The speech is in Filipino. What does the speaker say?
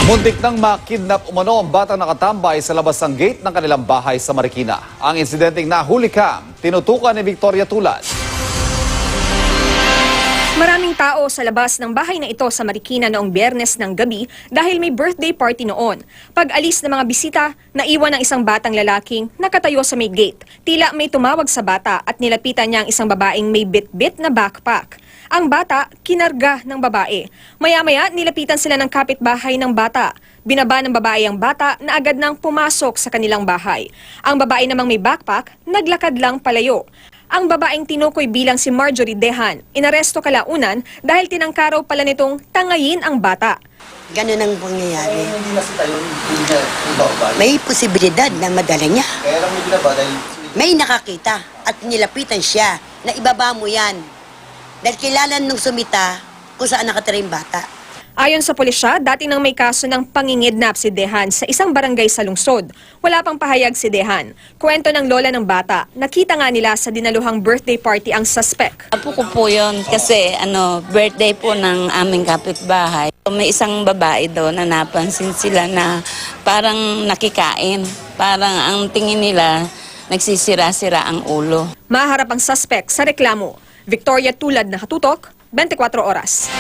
Muntik nang makidnap umano ang batang nakatambay sa labas ng gate ng kanilang bahay sa Marikina. Ang insidenteng nahuli kam, tinutukan ni Victoria Tulad. Maraming tao sa labas ng bahay na ito sa Marikina noong Biyernes ng gabi dahil may birthday party noon. Pag alis ng mga bisita, naiwan ang isang batang lalaking nakatayo sa may gate. Tila may tumawag sa bata at nilapitan niya ang isang babaeng may bit-bit na backpack. Ang bata, kinarga ng babae. Maya-maya, nilapitan sila ng kapitbahay ng bata. Binaba ng babae ang bata na agad nang pumasok sa kanilang bahay. Ang babae namang may backpack, naglakad lang palayo. Ang babaeng tinukoy bilang si Marjorie Dehan, inaresto kalaunan dahil tinangkaraw pala nitong tangayin ang bata. Ganun ang pangyayari. Hindi nakita yun, hindi niya ibabay. May posibilidad na madala niya. Kaya lang may binaba dahil... May nakakita at nilapitan siya na ibaba mo yan. Dahil kilala nung sumita kung saan nakatira yung bata. Ayon sa pulisya, dati nang may kaso ng pangingidnap si Dehan sa isang barangay sa lungsod. Wala pang pahayag si Dehan. Kwento ng lola ng bata, nakita nga nila sa dinaluhang birthday party ang suspect. Apo ko po yun kasi birthday po ng aming kapitbahay. May isang babae doon na napansin sila na parang nakikain. Parang ang tingin nila nagsisira-sira ang ulo. Maharap ang suspect sa reklamo. Victoria Tulad, Nakatutok, 24 Oras.